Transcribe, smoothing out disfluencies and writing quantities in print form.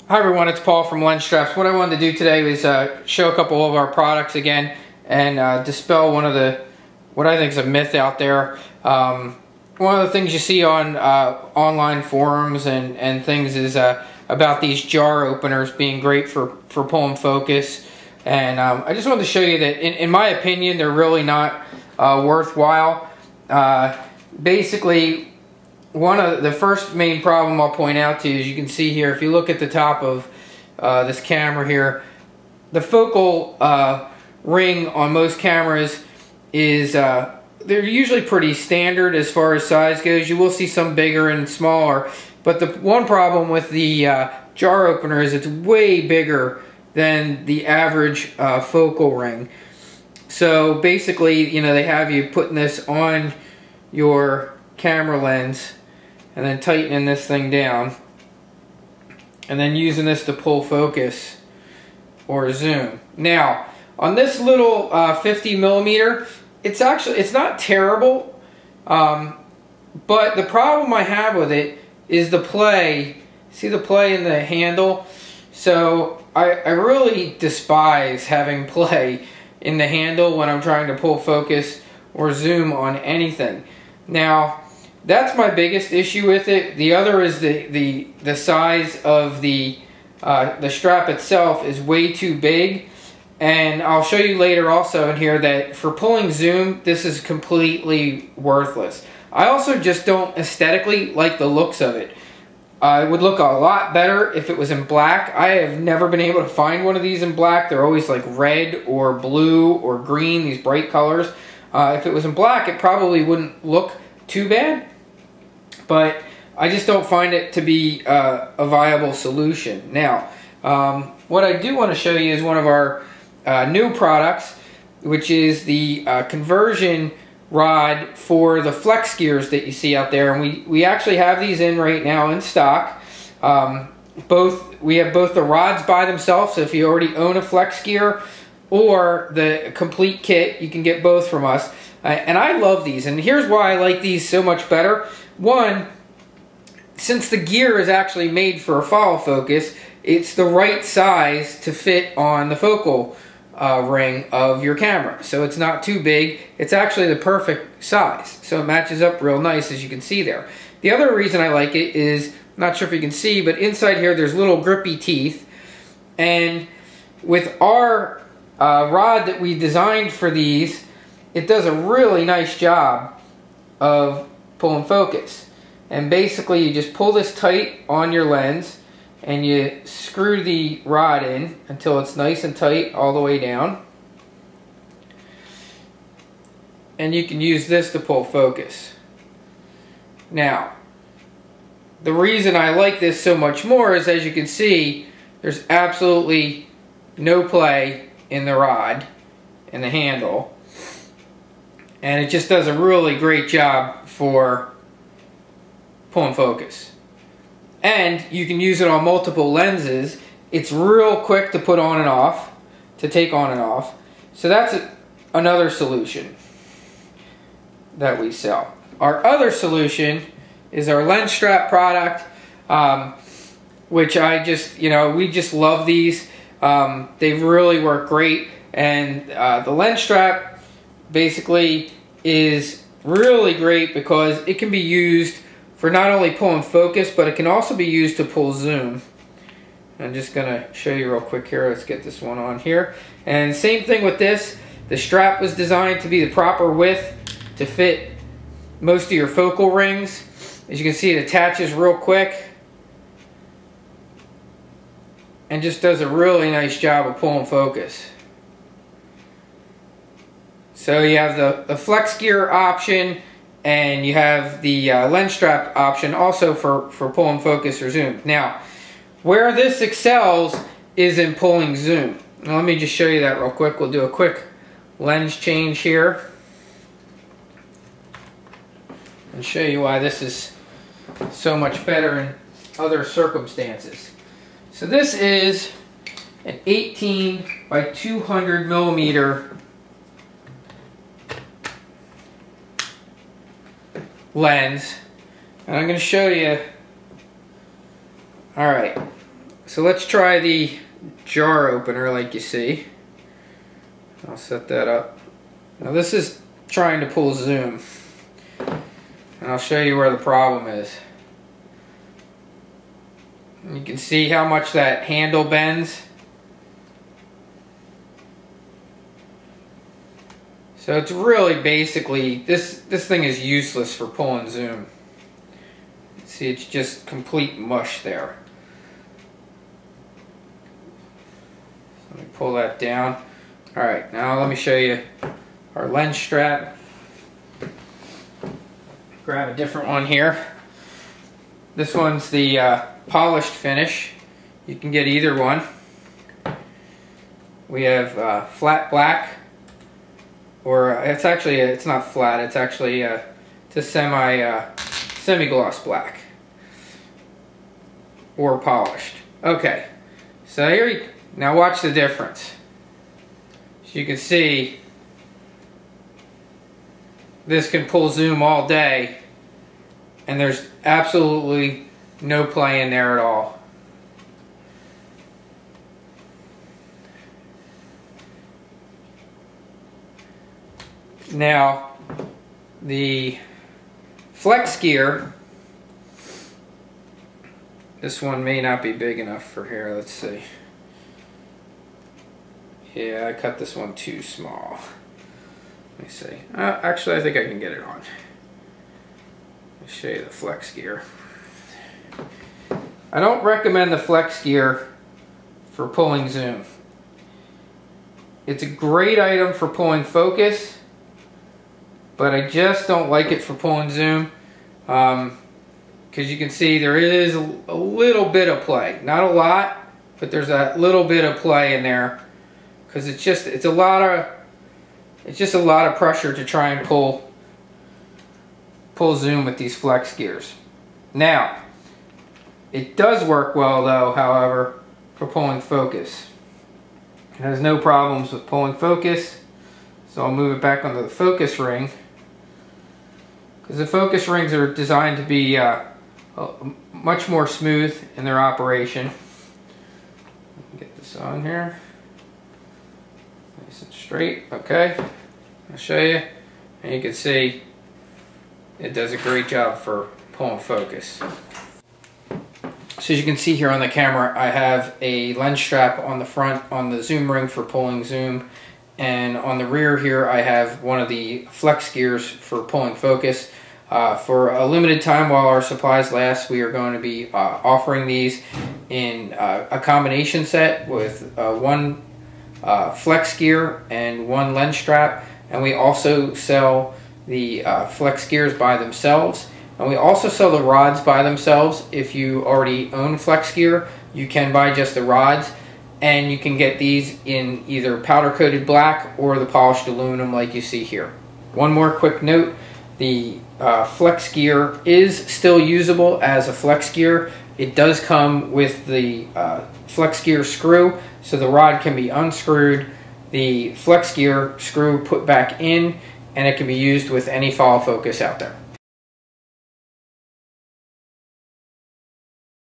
Hi everyone, it's Paul from LensStraps. What I wanted to do today was show a couple of our products again and dispel one of the, what I think is a myth out there. One of the things you see on online forums and things is about these jar openers being great for pulling focus. And I just wanted to show you that in my opinion they're really not worthwhile. Basically, one of the first main problem I'll point out to you, as you can see here, if you look at the top of this camera here, the focal ring on most cameras is, they're usually pretty standard as far as size goes. You will see some bigger and smaller, but the one problem with the jar opener is it's way bigger than the average focal ring. So basically, you know, they have you putting this on your camera lens and then tightening this thing down and then using this to pull focus or zoom. Now on this little 50 millimeter, it's not terrible, but the problem I have with it is the play. See the play in the handle? So I really despise having play in the handle when I'm trying to pull focus or zoom on anything. Now that's my biggest issue with it. The other is the size of the strap itself is way too big, and I'll show you later also in here that for pulling zoom this is completely worthless. I also just don't aesthetically like the looks of it. It would look a lot better if it was in black. I have never been able to find one of these in black. They're always like red or blue or green, these bright colors. If it was in black it probably wouldn't look too bad, but I just don't find it to be a viable solution. Now, what I do want to show you is one of our new products, which is the conversion rod for the flex gears that you see out there, and we actually have these in right now in stock. We have both the rods by themselves, so if you already own a flex gear, or the complete kit, you can get both from us. And I love these, and here's why I like these so much better. One, since the gear is actually made for a follow focus, it's the right size to fit on the focal ring of your camera. So it's not too big, it's actually the perfect size. So it matches up real nice, as you can see there. The other reason I like it is, I'm not sure if you can see, but inside here there's little grippy teeth. And with our rod that we designed for these, it does a really nice job of pulling focus. And basically you just pull this tight on your lens and you screw the rod in until it's nice and tight all the way down. And you can use this to pull focus. Now, the reason I like this so much more is, as you can see, there's absolutely no play in the rod and the handle. And it just does a really great job for pulling focus. And you can use it on multiple lenses. It's real quick to put on and off, to take on and off. So that's another solution that we sell. Our other solution is our LensStrap product, which we just love these. They really work great. And the LensStrap basically is really great because it can be used for not only pulling focus, but it can also be used to pull zoom. I'm just going to show you real quick here. Let's get this one on here. And same thing with this. The strap was designed to be the proper width to fit most of your focal rings. As you can see, it attaches real quick and just does a really nice job of pulling focus. So you have the flex gear option, and you have the LensStrap option also for pulling focus or zoom. Now, where this excels is in pulling zoom. Now, let me just show you that real quick. We'll do a quick lens change here and show you why this is so much better in other circumstances. So this is an 18 by 200 millimeter lens, and I'm going to show you. Alright, So let's try the jar opener like you see. I'll set that up. Now this is trying to pull zoom. And I'll show you where the problem is. You can see how much that handle bends. So it's really basically, this thing is useless for pulling zoom. See, it's just complete mush there. So let me pull that down. Alright, now let me show you our lens strap. Grab a different one here. This one's the polished finish. You can get either one. We have flat black, or it's not flat, it's actually it's a semi-gloss black, or polished. Okay, so now watch the difference. So you can see this can pull zoom all day, and there's absolutely no play in there at all. Now, the flex gear, this one may not be big enough for here, let's see. Yeah, I cut this one too small. Let me see. Actually, I think I can get it on. Let me show you the flex gear. I don't recommend the flex gear for pulling zoom. It's a great item for pulling focus, but I just don't like it for pulling zoom, because you can see there is a little bit of play. Not a lot, but there's a little bit of play in there, because it's just a lot of pressure to try and pull zoom with these flex gears. Now, it does work well though, however, for pulling focus. It has no problems with pulling focus, so I'll move it back onto the focus ring, because the focus rings are designed to be much more smooth in their operation. Get this on here. Nice and straight. Okay, I'll show you, and you can see it does a great job for pulling focus. So as you can see here on the camera, I have a lens strap on the front on the zoom ring for pulling zoom, and on the rear here I have one of the flex gears for pulling focus. For a limited time while our supplies last, we are going to be offering these in a combination set with one flex gear and one lens strap, and we also sell the flex gears by themselves. And we also sell the rods by themselves. If you already own flex gear, you can buy just the rods, and you can get these in either powder coated black or the polished aluminum like you see here. One more quick note, the flex gear is still usable as a flex gear. It does come with the flex gear screw, so the rod can be unscrewed, the flex gear screw put back in, and it can be used with any follow focus out there.